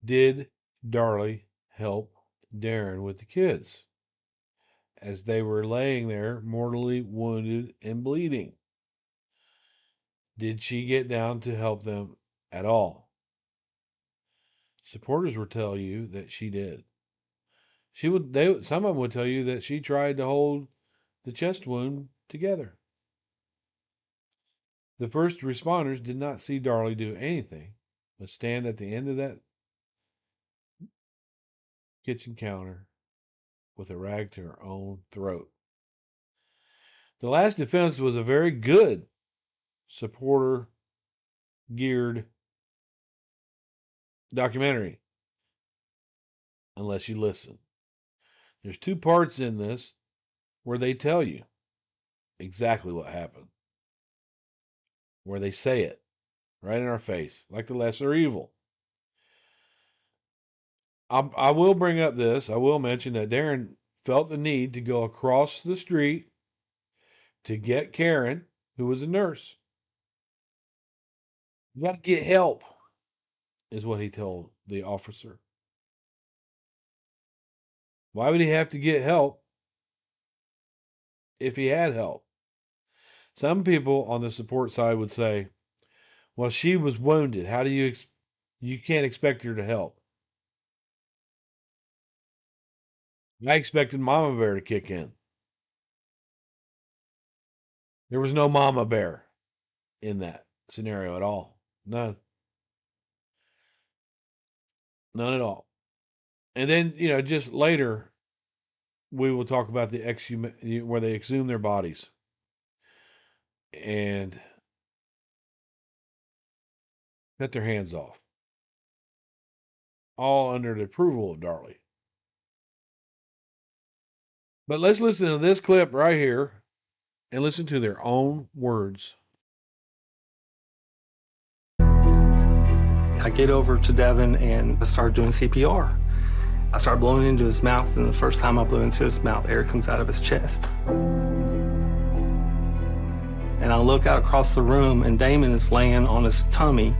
Did Darlie help Darren with the kids as they were laying there mortally wounded and bleeding? Did she get down to help them at all? Supporters will tell you that she did. Some of them would tell you that she tried to hold the chest wound together. The first responders did not see Darlie do anything but stand at the end of that kitchen counter with a rag to her own throat. The Last Defense was a very good supporter geared documentary, unless you listen. There's 2 parts in this where they tell you exactly what happened, where they say it right in our face, like the lesser evil. I will bring up this. I will mention that Darren felt the need to go across the street to get Karen, who was a nurse. You got to get help, is what he told the officer. Why would he have to get help if he had help? Some people on the support side would say, well, she was wounded. How do you can't expect her to help? I expected Mama Bear to kick in. There was no Mama Bear in that scenario at all. None. None at all. And then, just later, we will talk about the where they exhume their bodies. And cut their hands off. All under the approval of Darlie. But let's listen to this clip right here and listen to their own words. I get over to Devon and I start doing CPR. I start blowing into his mouth, and the first time I blew into his mouth, air comes out of his chest. And I look out across the room, and Damon is laying on his tummy.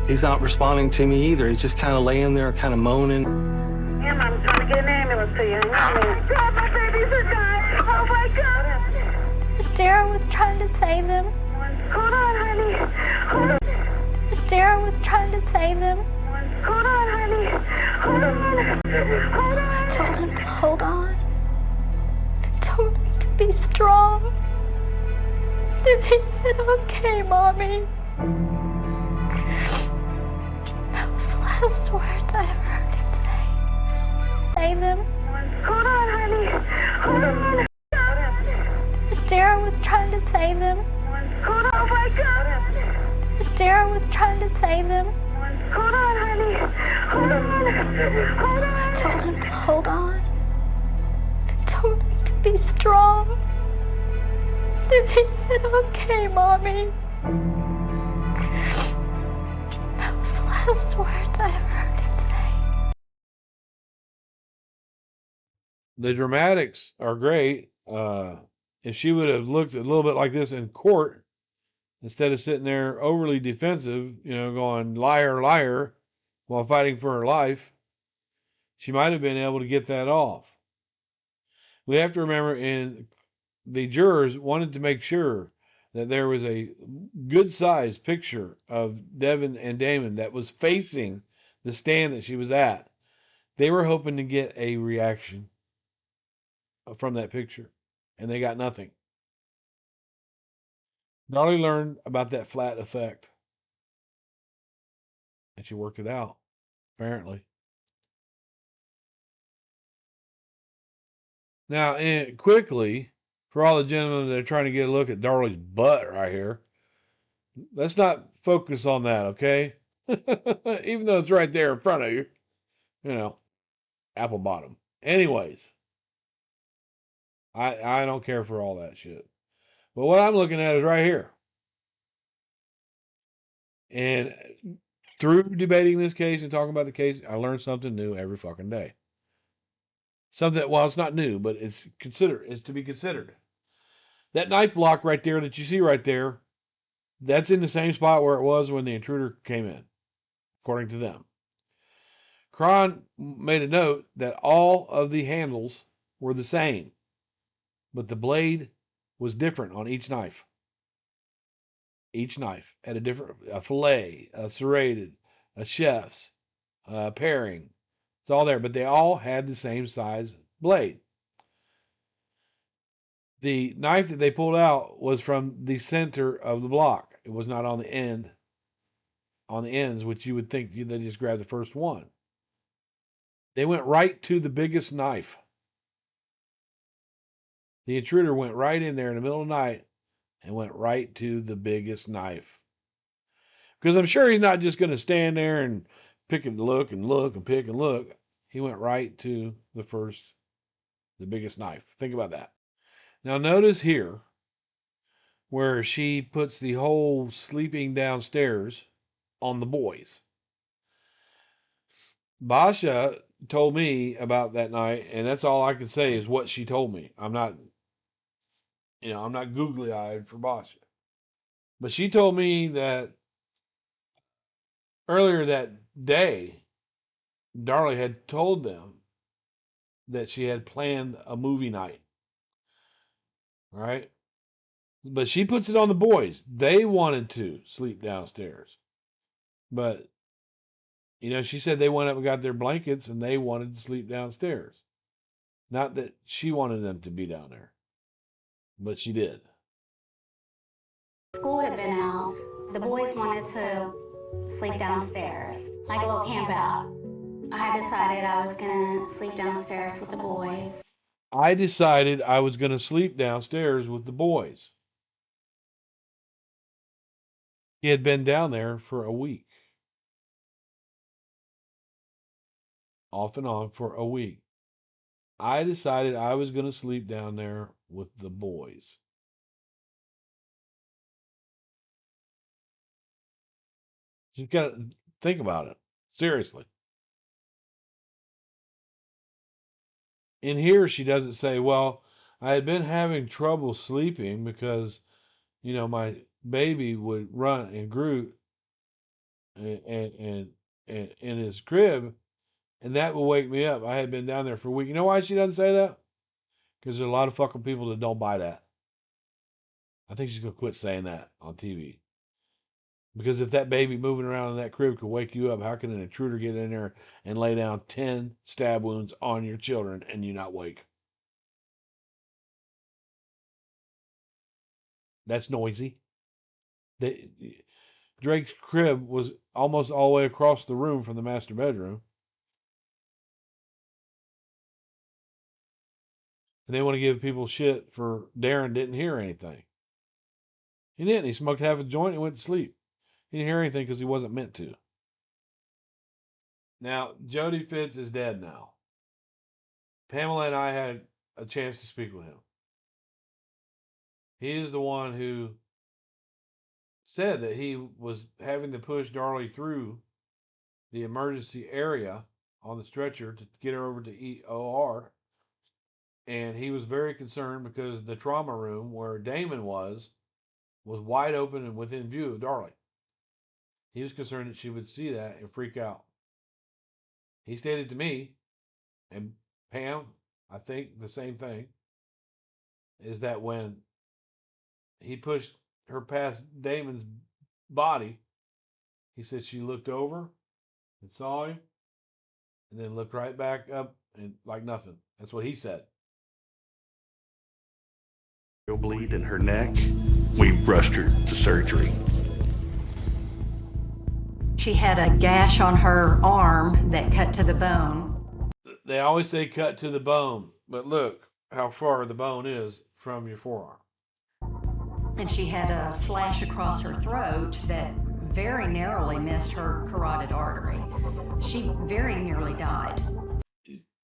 He's not responding to me either. He's just kind of laying there, kind of moaning. Yeah, I'm trying to get an ambulance to you. Oh my God, my babies are dying. Oh my God. Darren was trying to save them. Hold on, honey. Hold on. Darren was trying to save them. Hold on, honey. Hold on. Hold on. I told him to hold on. I told him to be strong. And he said, okay, Mommy. That was the last words I ever heard him say. Save them. Hold on, honey. Hold on. Darren was trying to save them. Hold on. Oh my God. Darren was trying to save them. Hold on, honey. Hold on. Hold on. I told him to hold on. I told him to be strong. And he said, okay, Mommy. That was the last words I ever heard him say. The dramatics are great. If she would have looked a little bit like this in court, instead of sitting there overly defensive, going liar, liar, while fighting for her life, she might have been able to get that off. We have to remember, the jurors wanted to make sure that there was a good-sized picture of Devon and Damon that was facing the stand that she was at. They were hoping to get a reaction from that picture, and they got nothing. Darlie learned about that flat effect, and she worked it out, apparently. Now, quickly, for all the gentlemen that are trying to get a look at Darlie's butt right here, let's not focus on that, okay? Even though it's right there in front of you. Apple bottom. Anyways, I don't care for all that shit. But what I'm looking at is right here. And through debating this case and talking about the case, I learned something new every fucking day. Something, well, it's not new, but it's to be considered. That knife block right there that you see right there, that's in the same spot where it was when the intruder came in, according to them. Cron made a note that all of the handles were the same, but the blade was different on each knife. Each knife had a fillet, a serrated, a chef's, a paring. It's all there, but they all had the same size blade. The knife that they pulled out was from the center of the block. It was not on the ends, which you would think they just grabbed the first one. They went right to the biggest knife. The intruder went right in there in the middle of the night and went right to the biggest knife. Because I'm sure he's not just going to stand there and pick and look and look and pick and look. He went right to the biggest knife. Think about that. Now notice here where she puts the whole sleeping downstairs on the boys. Basha told me about that night, and that's all I can say is what she told me. I'm not googly-eyed for Basha. But she told me that earlier that day, Darlie had told them that she had planned a movie night. Right? But she puts it on the boys. They wanted to sleep downstairs. But, she said they went up and got their blankets and they wanted to sleep downstairs. Not that she wanted them to be down there. But she did. School had been out. The boys wanted to sleep downstairs, like a little camp out. I decided I was going to sleep downstairs with the boys. I decided I was going to sleep downstairs with the boys. He had been down there for a week. Off and on for a week. I decided I was going to sleep down there with the boys. You got to think about it. Seriously. In here, she doesn't say, well, I had been having trouble sleeping because, my baby would run and Groot and in his crib, and that would wake me up. I had been down there for a week. You know why she doesn't say that? Because there's a lot of fucking people that don't buy that. I think she's going to quit saying that on TV. Because if that baby moving around in that crib could wake you up, how can an intruder get in there and lay down 10 stab wounds on your children and you not wake? That's noisy. Drake's crib was almost all the way across the room from the master bedroom. And they want to give people shit for Darren didn't hear anything. He didn't. He smoked half a joint and went to sleep. He didn't hear anything because he wasn't meant to. Now, Jody Fitz is dead now. Pamela and I had a chance to speak with him. He is the one who said that he was having to push Darlie through the emergency area on the stretcher to get her over to EOR. And he was very concerned because the trauma room where Damon was wide open and within view of Darlie. He was concerned that she would see that and freak out. He stated to me, and Pam, I think the same thing, is that when he pushed her past Damon's body, he said she looked over and saw him and then looked right back up and like nothing. That's what he said. Bleed in her neck. We rushed her to surgery. She had a gash on her arm that cut to the bone. They always say cut to the bone, but look how far the bone is from your forearm. And she had a slash across her throat that very narrowly missed her carotid artery. She very nearly died.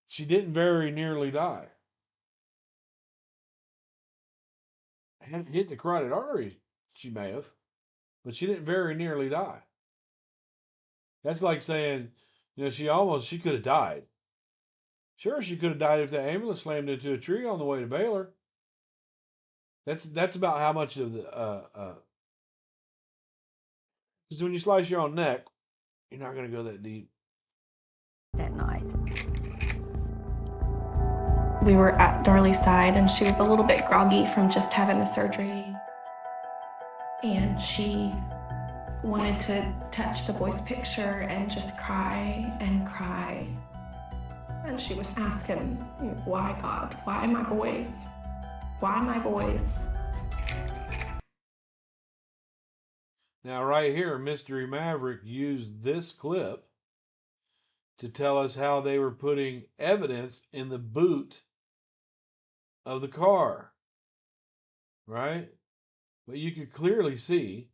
She didn't very nearly die. Hadn't hit the carotid artery, she may have, but she didn't very nearly die. That's like saying, she could have died. Sure, she could have died if the ambulance slammed into a tree on the way to Baylor. That's about how much of the because when you slice your own neck, you're not going to go that deep. that night. We were at Darlie's side, and she was a little bit groggy from just having the surgery. And she wanted to touch the boy's picture and just cry and cry. And she was asking, why, God? Why my boys? Why my boys? Now, right here, Mystery Maverick used this clip to tell us how they were putting evidence in the boot of the car, right? But you could clearly see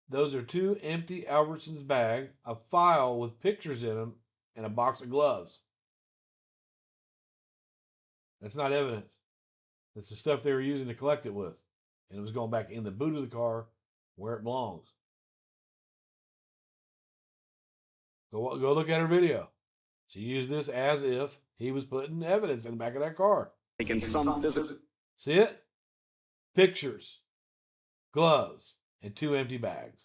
those are 2 empty Albertsons bag, a file with pictures in them, and a box of gloves. That's not evidence. That's the stuff they were using to collect it with. And it was going back in the boot of the car where it belongs. Go look at her video. She used this as if he was putting evidence in the back of that car. Taking some physical. See it? Pictures, gloves, and 2 empty bags.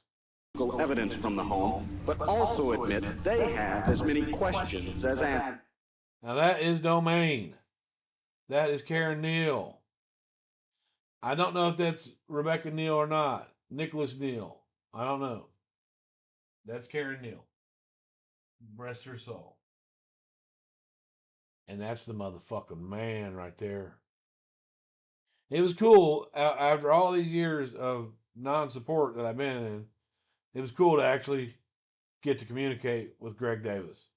Evidence from the home, but also admit they have as many questions as answers. Now that is Domain. That is Karen Neal. I don't know if that's Rebecca Neal or not. Nicholas Neal. I don't know. That's Karen Neal. Rest her soul. And that's the motherfucking man right there. It was cool after all these years of non-support that I've been in. It was cool to actually get to communicate with Greg Davis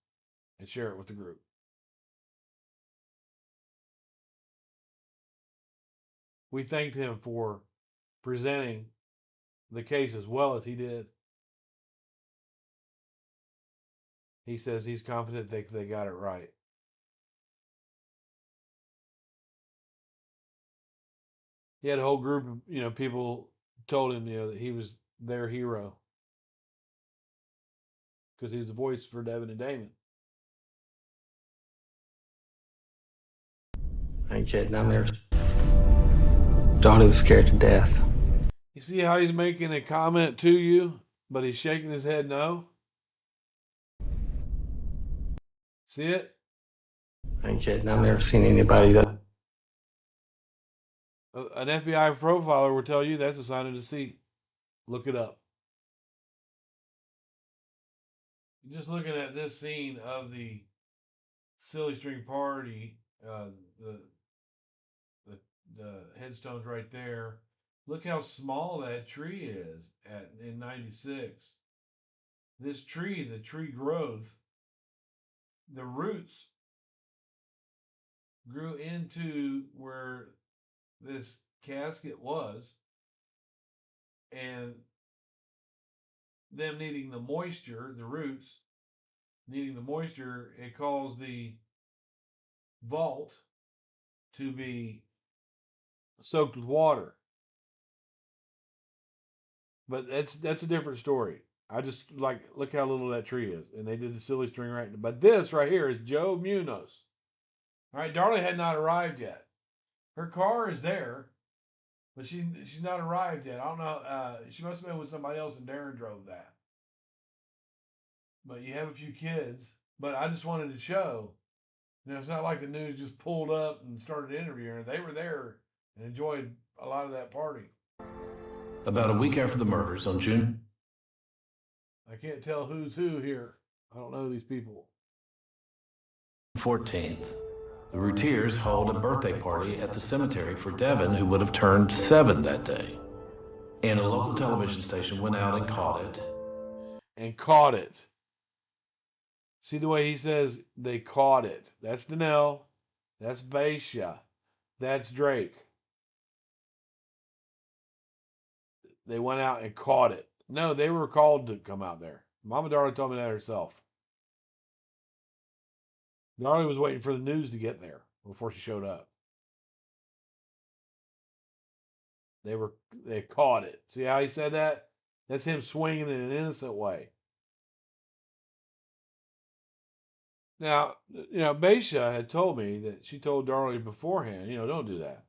and share it with the group. We thanked him for presenting the case as well as he did. He says he's confident they got it right. He had a whole group of, people told him, that he was their hero. Because he was the voice for Devon and Damon. I ain't kidding. I'm there. Darlie was scared to death. You see how he's making a comment to you, but he's shaking his head no? See it? I ain't kidding. I've never seen anybody that. An FBI profiler will tell you that's a sign of deceit. Look it up. Just looking at this scene of the silly string party, the headstone's right there. Look how small that tree is in 96. This tree, the tree growth, the roots grew into where this casket was, and them needing the moisture, the roots needing the moisture, it caused the vault to be soaked with water. But that's a different story. I just look how little that tree is, and they did the silly string right. But this right here is Joe Munoz. All right, Darlie had not arrived yet. Her car is there, but she's not arrived yet. I don't know. She must have been with somebody else, and Darren drove that. But you have a few kids. But I just wanted to show, it's not like the news just pulled up and started interviewing her. They were there and enjoyed a lot of that party. About a week after the murders on June. I can't tell who's who here. I don't know these people. 14th, the Routiers held a birthday party at the cemetery for Devon, who would have turned 7 that day. And a local television station went out and caught it. See the way he says they caught it. That's Danelle. That's Baisha. That's Drake. They went out and caught it. No, they were called to come out there. Mama Darlie told me that herself. Darlie was waiting for the news to get there before she showed up. They caught it. See how he said that? That's him swinging in an innocent way. Now, Baisha had told me that she told Darlie beforehand, don't do that.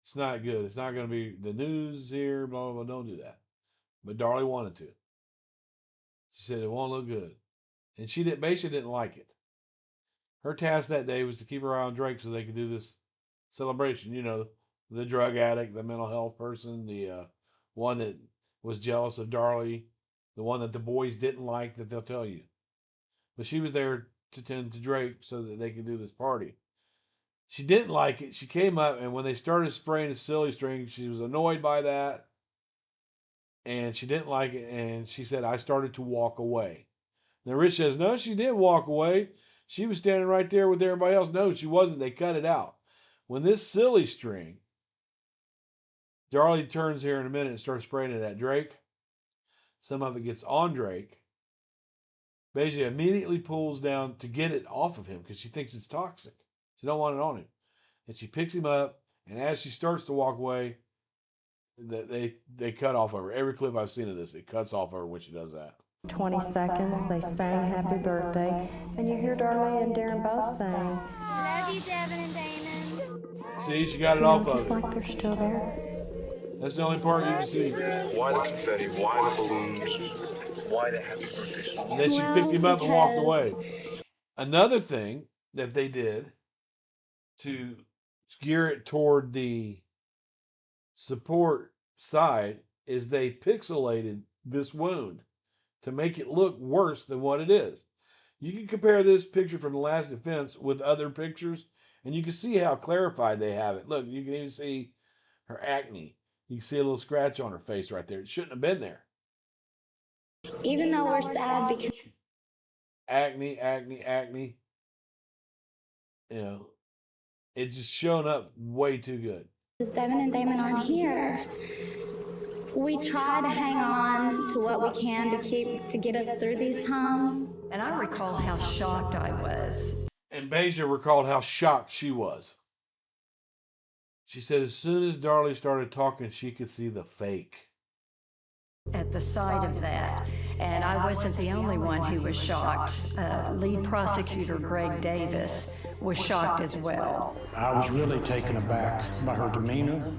It's not good. It's not going to be the news here, blah, blah, blah. Don't do that. But Darlie wanted to. She said it won't look good. And she basically didn't like it. Her task that day was to keep her eye on Drake so they could do this celebration. You know, the drug addict, the mental health person, the one that was jealous of Darlie, the one that the boys didn't like that they'll tell you. But she was there to tend to Drake so that they could do this party. She didn't like it. She came up, and when they started spraying the silly string, she was annoyed by that. And she didn't like it, and she said, I started to walk away. Now Rich says, no, she didn't walk away. She was standing right there with everybody else. No, she wasn't. They cut it out. When this silly string, Darlie turns here in a minute and starts spraying it at Drake. Some of it gets on Drake. Basically immediately pulls down to get it off of him because she thinks it's toxic. She don't want it on him. And she picks him up, and as she starts to walk away, they cut off of her. Every clip I've seen of this, it cuts off of her when she does that. 20 seconds, they sang happy birthday, and you hear Darlie and Darren both saying, Love you, Devon and Damon. See, she got it off of just her. like they're still there. That's the only part you can see. Why the confetti? Why the balloons? Why the happy birthday song? And then she picked him up and walked away. Another thing that they did to gear it toward the support side is they pixelated this wound to make it look worse than what it is. You can compare this picture from the last defense with other pictures, and you can see how clarified they have it. Look, you can even see her acne. You can see a little scratch on her face right there. It shouldn't have been there. Even though we're sad because Acne. You know, it's just shown up way too good. Devon and Damon aren't here, we try to hang on to what we can to get us through these times. And I recall how shocked I was. And Beja recalled how shocked she was. She said as soon as Darlie started talking, she could see the fake. At the sight of that, and I wasn't the only one who was shocked. Lead prosecutor Greg Davis was shocked as well. I was really taken aback by her demeanor.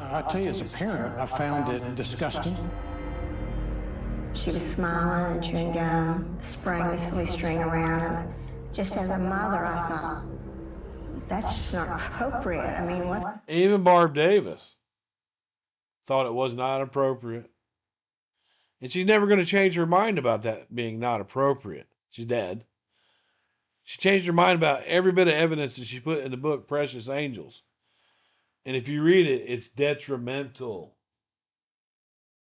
I tell you, as a parent, I found it disgusting. She was smiling and chewing gum, spraying the silly string around, and just as a mother, I thought, that's just not appropriate. I mean, what's... Even Barb Davis thought it was not appropriate. And she's never going to change her mind about that being not appropriate. She's dead. She changed her mind about every bit of evidence that she put in the book, Precious Angels. And if you read it, it's detrimental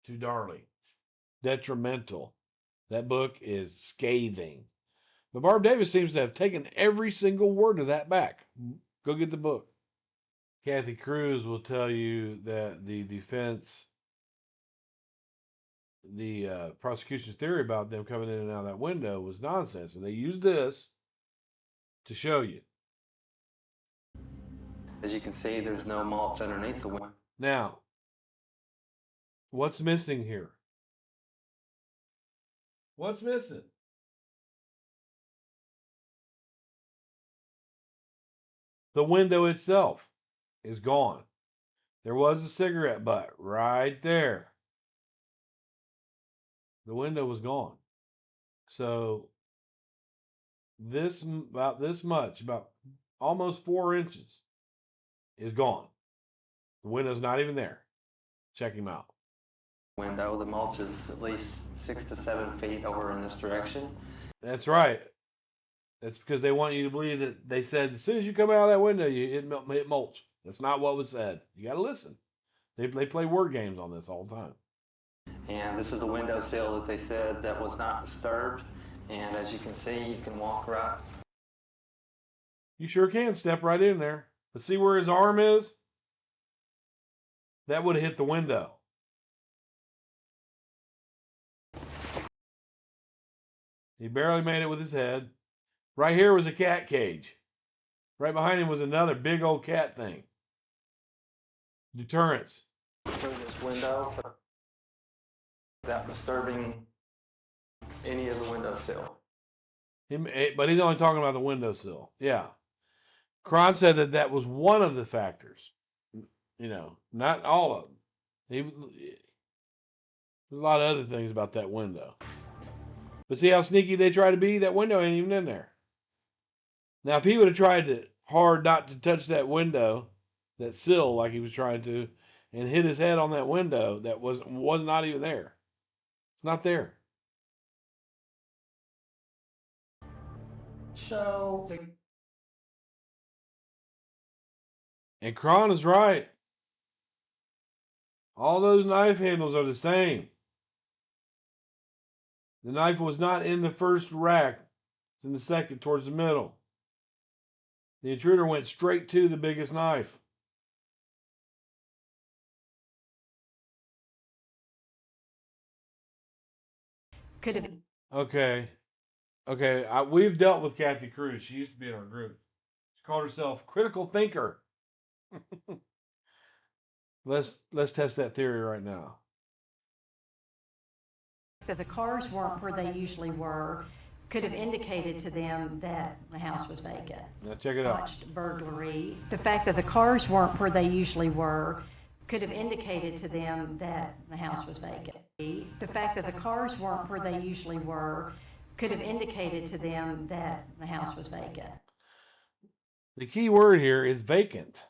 to Darlie. Detrimental. That book is scathing. But Barb Davis seems to have taken every single word of that back. Go get the book. Kathy Cruz will tell you that the defense, the prosecution's theory about them coming in and out of that window was nonsense. And they used this to show you. As you can see, there's no mulch underneath the window. Now, what's missing here? What's missing? The window itself is gone. There was a cigarette butt right there. The window was gone. So about this much, about almost 4 inches is gone. The window's not even there. Check him out. Window, the mulch is at least 6 to 7 feet over in this direction. That's right. That's because they want you to believe that they said as soon as you come out of that window, you hit mulch. That's not what was said. You got to listen. They play word games on this all the time. And this is the window sill that they said that was not disturbed. And as you can see, you can walk right. You sure can step right in there. But see where his arm is? That would have hit the window. He barely made it with his head. Right here was a cat cage. Right behind him was another big old cat thing. Deterrence. Through this window without disturbing any of the windowsill. But he's only talking about the windowsill. Yeah. Cron said that was one of the factors. You know, not all of them. There's a lot of other things about that window. But see how sneaky they try to be? That window ain't even in there. Now, if he would have tried hard not to touch that window, that sill, like he was trying to, and hit his head on that window that was not even there. It's not there. So And Cron is right. All those knife handles are the same. The knife was not in the first rack. It's in the second towards the middle. The intruder went straight to the biggest knife. could have Okay. We've dealt with Kathy Cruz. She used to be in our group. She called herself critical thinker. Let's test that theory right now. that the cars weren't where they usually were could have indicated to them that the house was vacant. Now check it out. Botched burglary. The fact that the cars weren't where they usually were could have indicated to them that the house was vacant. The fact that the cars weren't where they usually were could have indicated to them that the house was vacant. The key word here is vacant.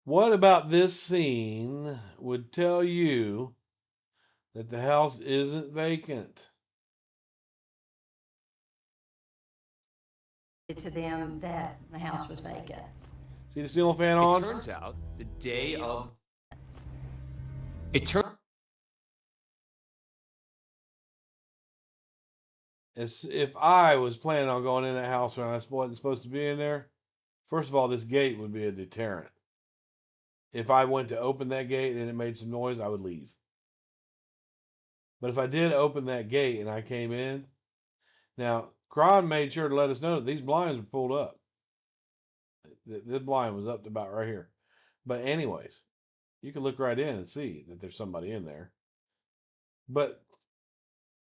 What about this scene would tell you that the house isn't vacant? To them that the house was vacant. See the ceiling fan on? It turns out the day of. It turned. As if I was planning on going in that house when I wasn't supposed to be in there, first of all, this gate would be a deterrent. If I went to open that gate and it made some noise, I would leave. But if I did open that gate and I came in, now, Cron made sure to let us know that these blinds were pulled up. This blind was up to about right here. But anyways, you can look right in and see that there's somebody in there. But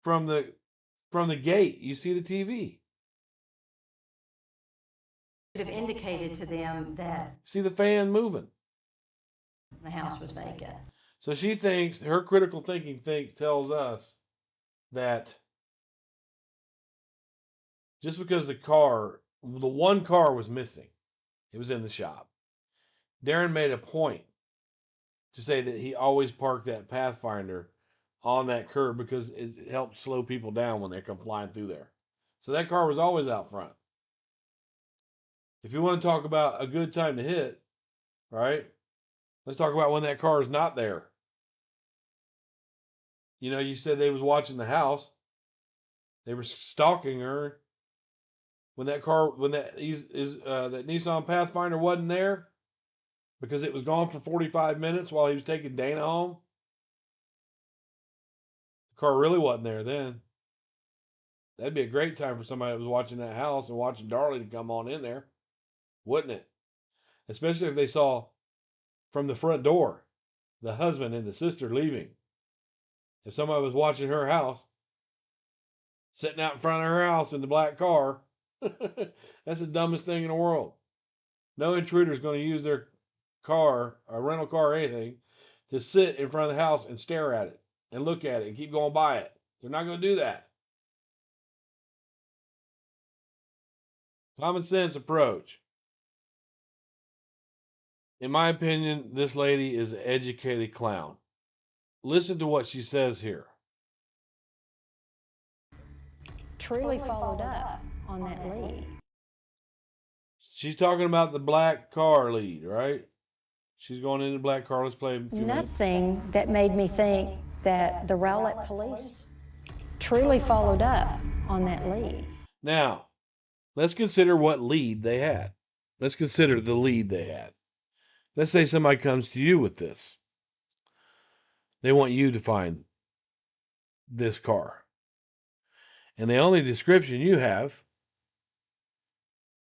from the gate, you see the TV. Could have indicated to them that See the fan moving. the house was vacant. So she thinks, her critical thinking tells us that just because the one car was missing, it was in the shop. Darren made a point to say that he always parked that Pathfinder on that curb because it helped slow people down when they come flying through there. So that car was always out front. If you want to talk about a good time to hit, right? Let's talk about when that car is not there. You know, you said they was watching the house. They were stalking her. When that Nissan Pathfinder wasn't there because it was gone for 45 minutes while he was taking Dana home. The car really wasn't there then. That'd be a great time for somebody that was watching that house and watching Darlie to come on in there, wouldn't it? Especially if they saw from the front door the husband and the sister leaving. If somebody was watching her house, sitting out in front of her house in the black car, that's the dumbest thing in the world. No intruder's going to use their car, a rental car or anything, to sit in front of the house and stare at it and look at it and keep going by it. They're not going to do that. Common sense approach. In my opinion, this lady is an educated clown. Listen to what she says here. Truly followed up on that lead. She's talking about the black car lead, right? She's going into the black car. Let's play a few minutes. Nothing that made me think that the Rowlett police truly followed up on that lead. Now, let's consider what lead they had. Let's consider the lead they had. Let's say somebody comes to you with this. They want you to find this car. And the only description you have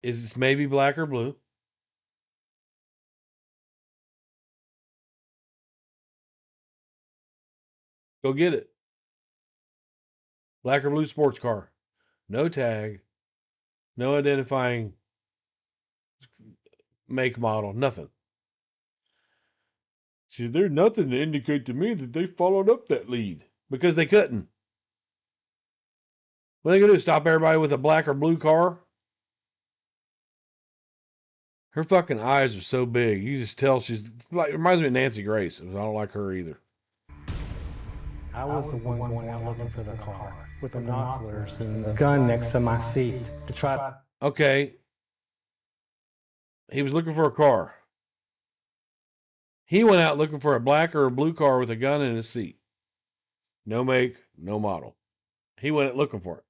is it's maybe black or blue. Go get it. Black or blue sports car. No tag. No identifying make, model. Nothing. See, there's nothing to indicate to me that they followed up that lead. Because they couldn't. What are they going to do? Stop everybody with a black or blue car? Her fucking eyes are so big. You just tell she's like, reminds me of Nancy Grace. I don't like her either. I was the one going out looking for the car with binoculars and the gun next to my seat to try. Okay. He was looking for a car. He went out looking for a black or a blue car with a gun in his seat. No make, no model. He went out looking for it.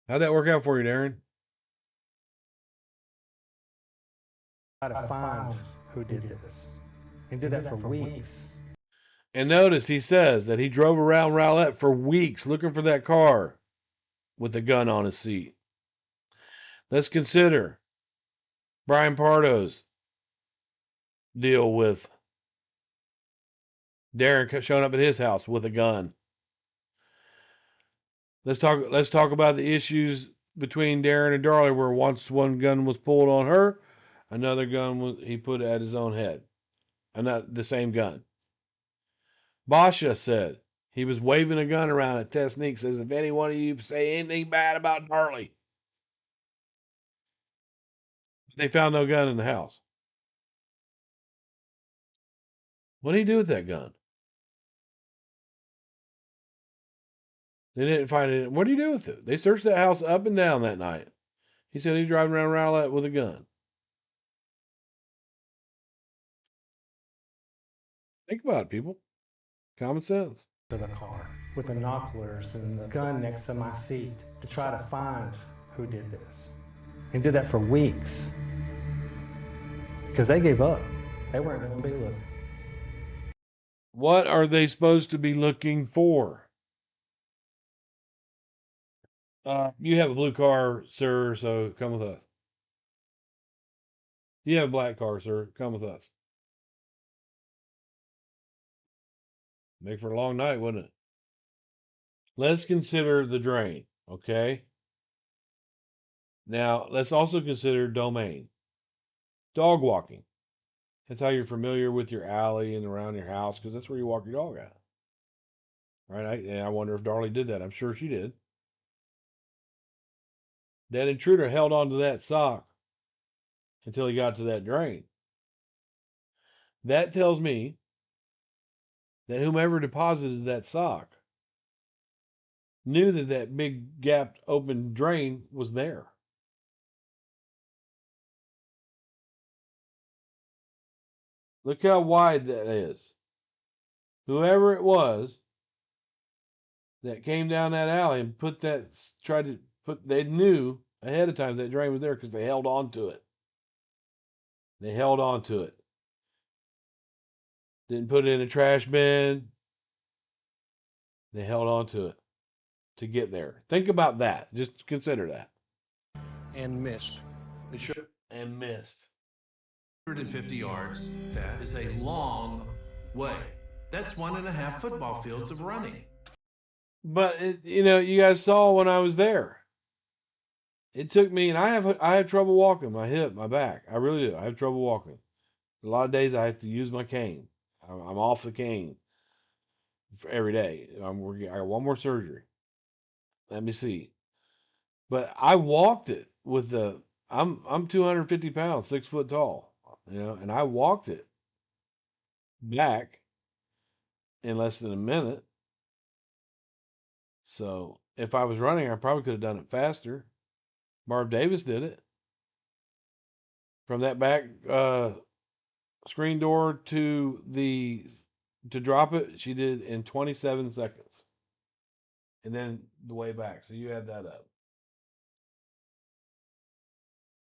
How'd that work out for you, Darren? Try to find who did this. And did that for weeks. And notice he says that he drove around Rowlett for weeks looking for that car with a gun on his seat. Let's consider Brian Pardo's deal with Darren showing up at his house with a gun. Let's talk about the issues between Darren and Darlie, where once one gun was pulled on her, another gun he put at his own head. And not the same gun. Basha said he was waving a gun around at Tesnique, says, if any one of you say anything bad about Darlie. They found no gun in the house. What did he do with that gun? They didn't find it. What did he do with it? They searched that house up and down that night. He said he was driving around Rowlett with a gun. Think about it, people. Common sense. For the car with binoculars and the gun next to my seat to try to find who did this. And did that for weeks. Because they gave up. They weren't going to be looking. What are they supposed to be looking for? You have a blue car, sir, so come with us. You have a black car, sir. Come with us. Make for a long night, wouldn't it? Let's consider the drain, okay? Now, let's also consider domain. Dog walking. That's how you're familiar with your alley and around your house, because that's where you walk your dog at. Right? And I wonder if Darlie did that. I'm sure she did. That intruder held on to that sock until he got to that drain. That tells me that whomever deposited that sock knew that that big gapped open drain was there. Look how wide that is. Whoever it was that came down that alley and they knew ahead of time that drain was there because they held on to it. They held on to it. Didn't put it in a trash bin. They held on to it to get there. Think about that. Just consider that. And missed. And missed. 150 yards, that is a long way. That's 1.5 football fields of running. But you guys saw when I was there. It took me, and I have trouble walking. My hip, my back. I really do. I have trouble walking. A lot of days I have to use my cane. I'm off the cane for every day. I got one more surgery. Let me see. But I walked it with I'm 250 pounds, 6 foot tall, and I walked it back in less than a minute. So if I was running, I probably could have done it faster. Barb Davis did it. From that back screen door to drop it, she did in 27 seconds. And then the way back. So you add that up.